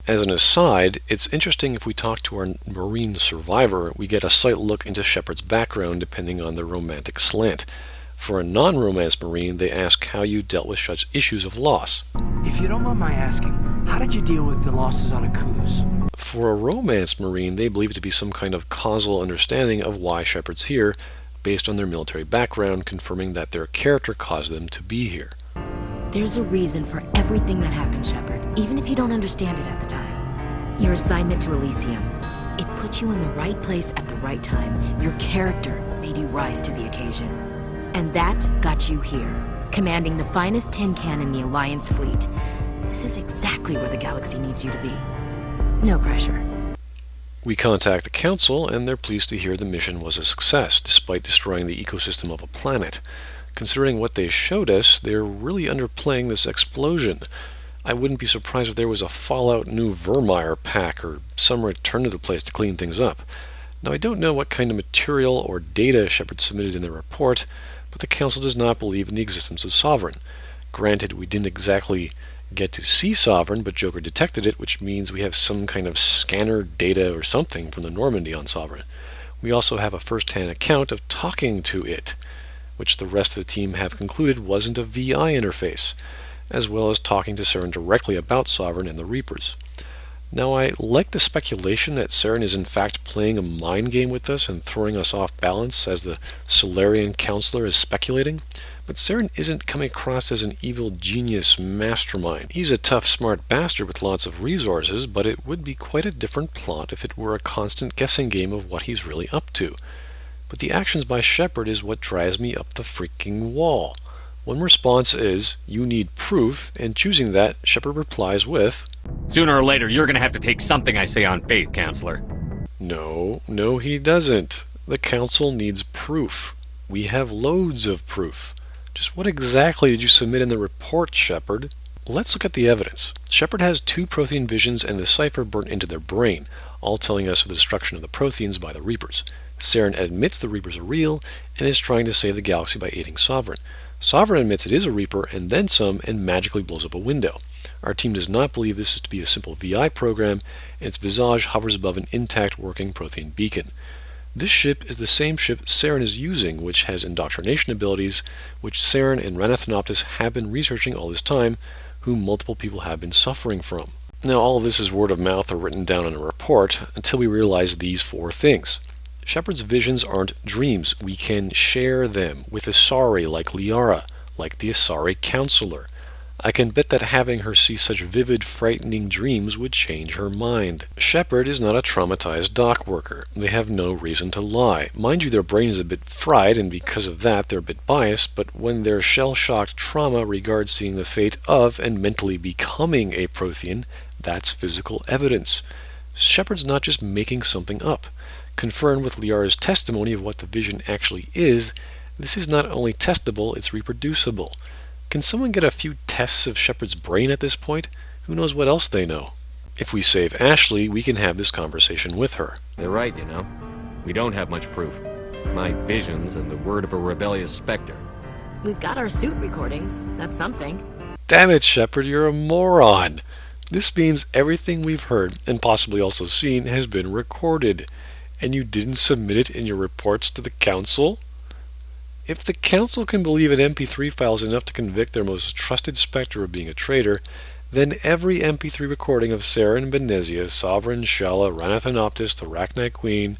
As an aside, it's interesting if we talk to our Marine survivor, we get a slight look into Shepard's background depending on the romantic slant. For a non-romance Marine, they ask how you dealt with such issues of loss. If you don't mind my asking, how did you deal with the losses on a cruise? For a romance Marine, they believe it to be some kind of causal understanding of why Shepard's here, based on their military background, confirming that their character caused them to be here. There's a reason for everything that happened, Shepard, even if you don't understand it at the time. Your assignment to Elysium, it put you in the right place at the right time. Your character made you rise to the occasion. And that got you here, commanding the finest tin can in the Alliance fleet. This is exactly where the galaxy needs you to be. No pressure. We contact the Council, and they're pleased to hear the mission was a success, despite destroying the ecosystem of a planet. Considering what they showed us, they're really underplaying this explosion. I wouldn't be surprised if there was a Fallout New Vermeer pack, or some return to the place to clean things up. Now, I don't know what kind of material or data Shepard submitted in their report, but the Council does not believe in the existence of Sovereign. Granted, we didn't exactly get to see Sovereign, but Joker detected it, which means we have some kind of scanner data or something from the Normandy on Sovereign. We also have a first-hand account of talking to it, which the rest of the team have concluded wasn't a VI interface, as well as talking to Saren directly about Sovereign and the Reapers. Now, I like the speculation that Saren is in fact playing a mind game with us and throwing us off balance, as the Solarian counselor is speculating, but Saren isn't coming across as an evil genius mastermind. He's a tough, smart bastard with lots of resources, but it would be quite a different plot if it were a constant guessing game of what he's really up to. But the actions by Shepard is what drives me up the freaking wall. One response is, "You need proof," and choosing that, Shepard replies with, "Sooner or later, you're gonna have to take something I say on faith, Counselor." No, he doesn't. The Council needs proof. We have loads of proof. Just what exactly did you submit in the report, Shepard? Let's look at the evidence. Shepard has 2 Prothean visions and the cipher burnt into their brain, all telling us of the destruction of the Protheans by the Reapers. Saren admits the Reapers are real and is trying to save the galaxy by aiding Sovereign. Sovereign admits it is a Reaper and then some, and magically blows up a window. Our team does not believe this is to be a simple VI program, and its visage hovers above an intact working Prothean beacon. This ship is the same ship Saren is using, which has indoctrination abilities, which Saren and Ranathanoptis have been researching all this time, whom multiple people have been suffering from. Now, all of this is word of mouth or written down in a report, until we realize these 4 things. Shepard's visions aren't dreams. We can share them with Asari like Liara, like the Asari counselor. I can bet that having her see such vivid, frightening dreams would change her mind. Shepard is not a traumatized dock worker. They have no reason to lie. Mind you, their brain is a bit fried, and because of that they're a bit biased, but when their shell-shocked trauma regards seeing the fate of and mentally becoming a Prothean, that's physical evidence. Shepard's not just making something up. Confirmed with Liara's testimony of what the vision actually is, this is not only testable, it's reproducible. Can someone get a few tests of Shepard's brain at this point? Who knows what else they know? If we save Ashley, we can have this conversation with her. They're right, you know. We don't have much proof. My visions and the word of a rebellious specter. We've got our suit recordings. That's something. Damn it, Shepard, you're a moron! This means everything we've heard, and possibly also seen, has been recorded. And you didn't submit it in your reports to the Council? If the Council can believe an MP3 file is enough to convict their most trusted specter of being a traitor, then every MP3 recording of Saren, Benezia, Sovereign, Shala, Ranathanoptis, the Rachni Queen,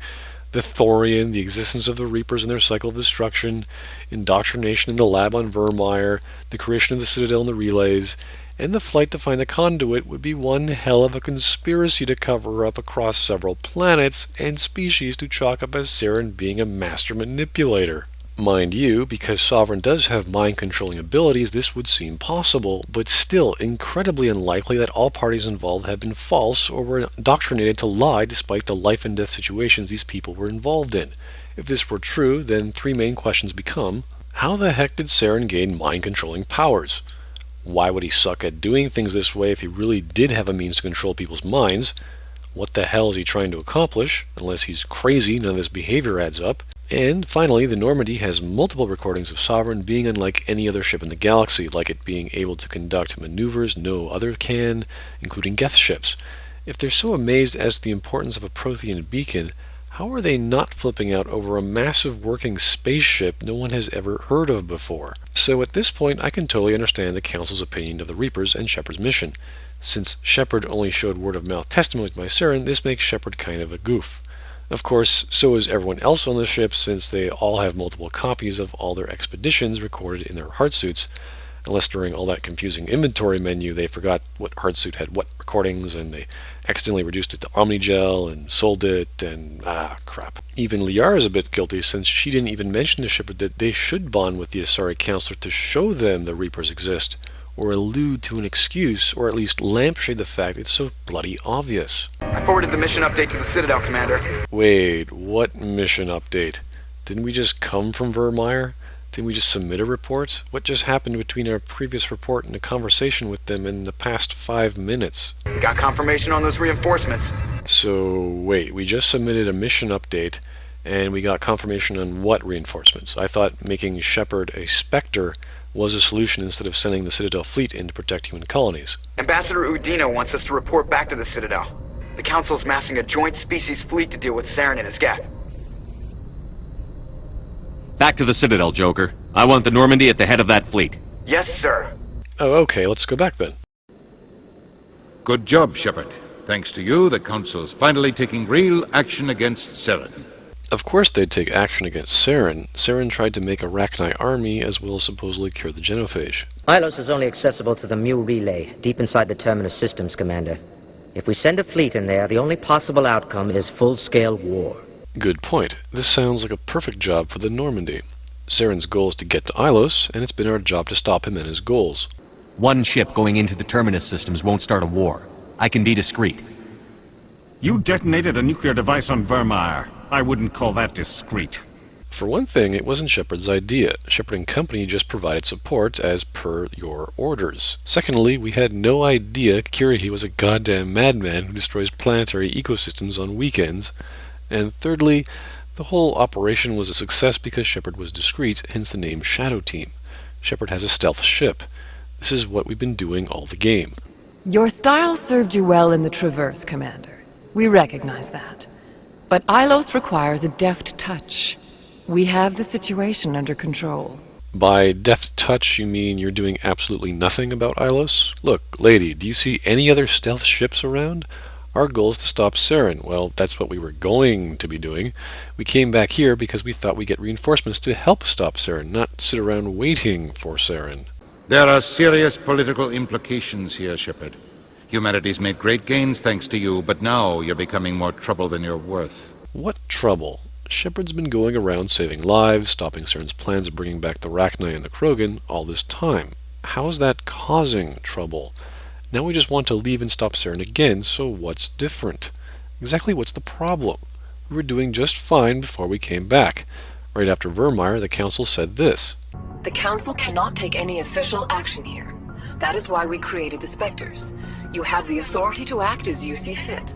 the Thorian, the existence of the Reapers and their cycle of destruction, indoctrination in the lab on Vermeer, the creation of the Citadel and the relays, and the flight to find the conduit would be one hell of a conspiracy to cover up across several planets and species to chalk up as Saren being a master manipulator. Mind you, because Sovereign does have mind-controlling abilities, this would seem possible, but still incredibly unlikely that all parties involved have been false or were indoctrinated to lie despite the life-and-death situations these people were involved in. If this were true, then 3 main questions become: how the heck did Saren gain mind-controlling powers? Why would he suck at doing things this way if he really did have a means to control people's minds? What the hell is he trying to accomplish? Unless he's crazy, none of this behavior adds up. And finally, the Normandy has multiple recordings of Sovereign being unlike any other ship in the galaxy, like it being able to conduct maneuvers no other can, including Geth ships. If they're so amazed as to the importance of a Prothean beacon, how are they not flipping out over a massive working spaceship no one has ever heard of before? So at this point, I can totally understand the Council's opinion of the Reapers and Shepard's mission. Since Shepard only showed word-of-mouth testimonies by Saren, this makes Shepard kind of a goof. Of course, so is everyone else on the ship, since they all have multiple copies of all their expeditions recorded in their hardsuits, unless during all that confusing inventory menu they forgot what hardsuit had what recordings and they accidentally reduced it to Omnigel and sold it and crap. Even Liara's a bit guilty, since she didn't even mention to Shepard that they should bond with the Asari Counselor to show them the Reapers exist, or allude to an excuse, or at least lampshade the fact it's so bloody obvious. I forwarded the mission update to the Citadel, Commander. Wait, what mission update? Didn't we just come from Vermeer? Didn't we just submit a report? What just happened between our previous report and a conversation with them in the past 5 minutes? We got confirmation on those reinforcements. So, wait, we just submitted a mission update, and we got confirmation on what reinforcements? I thought making Shepard a Spectre was a solution instead of sending the Citadel fleet in to protect human colonies. Ambassador Udina wants us to report back to the Citadel. The Council's massing a joint species fleet to deal with Saren and his geth. Back to the Citadel, Joker. I want the Normandy at the head of that fleet. Yes, sir. Oh, okay, let's go back then. Good job, Shepard. Thanks to you, the Council's finally taking real action against Saren. Of course they'd take action against Saren. Saren tried to make a Rachni army as well as supposedly cure the genophage. Ilos is only accessible to the Mu relay, deep inside the Terminus systems, Commander. If we send a fleet in there, the only possible outcome is full-scale war. Good point. This sounds like a perfect job for the Normandy. Saren's goal is to get to Ilos, and it's been our job to stop him and his goals. One ship going into the Terminus systems won't start a war. I can be discreet. You detonated a nuclear device on Vermeer. I wouldn't call that discreet. For one thing, it wasn't Shepard's idea. Shepard and company just provided support as per your orders. Secondly, we had no idea Kirihi was a goddamn madman who destroys planetary ecosystems on weekends. And thirdly, the whole operation was a success because Shepard was discreet, hence the name Shadow Team. Shepard has a stealth ship. This is what we've been doing all the game. Your style served you well in the Traverse, Commander. We recognize that. But Ilos requires a deft touch. We have the situation under control. By deft touch, you mean you're doing absolutely nothing about Ilos? Look, lady, do you see any other stealth ships around? Our goal is to stop Saren. Well, that's what we were going to be doing. We came back here because we thought we'd get reinforcements to help stop Saren, not sit around waiting for Saren. There are serious political implications here, Shepard. Humanity's made great gains thanks to you, but now you're becoming more trouble than you're worth. What trouble? Shepard's been going around saving lives, stopping Saren's plans of bringing back the Rachni and the Krogan all this time. How is that causing trouble? Now we just want to leave and stop Saren again, so what's different? Exactly what's the problem? We were doing just fine before we came back. Right after Vermeer, the Council said this. The Council cannot take any official action here. That is why we created the Spectres. You have the authority to act as you see fit.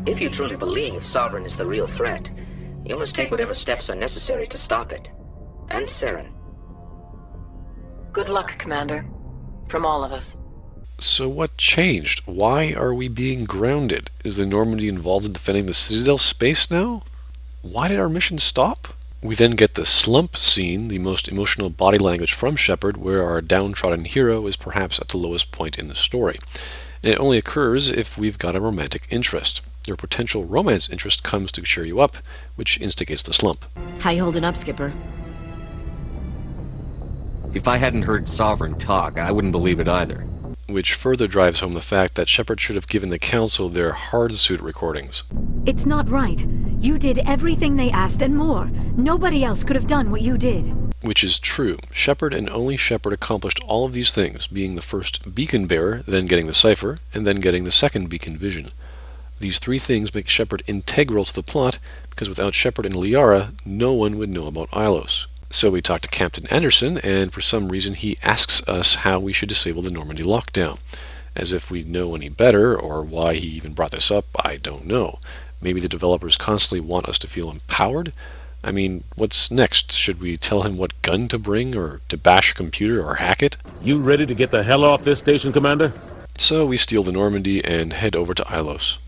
If you truly believe Sovereign is the real threat, you must take whatever steps are necessary to stop it. And Saren. Good luck, Commander. From all of us. So what changed? Why are we being grounded? Is the Normandy involved in defending the Citadel space now? Why did our mission stop? We then get the slump scene, the most emotional body language from Shepard, where our downtrodden hero is perhaps at the lowest point in the story. And it only occurs if we've got a romantic interest. Your potential romance interest comes to cheer you up, which instigates the slump. How you holding up, Skipper? If I hadn't heard Sovereign talk, I wouldn't believe it either. Which further drives home the fact that Shepard should have given the Council their hardsuit recordings. It's not right. You did everything they asked and more. Nobody else could have done what you did. Which is true. Shepard and only Shepard accomplished all of these things, being the first beacon bearer, then getting the cipher, and then getting the second beacon vision. These three things make Shepard integral to the plot, because without Shepard and Liara, no one would know about Ilos. So we talk to Captain Anderson, and for some reason he asks us how we should disable the Normandy lockdown. As if we know any better, or why he even brought this up, I don't know. Maybe the developers constantly want us to feel empowered? I mean, what's next? Should we tell him what gun to bring, or to bash a computer, or hack it? You ready to get the hell off this station, Commander? So we steal the Normandy and head over to Ilos.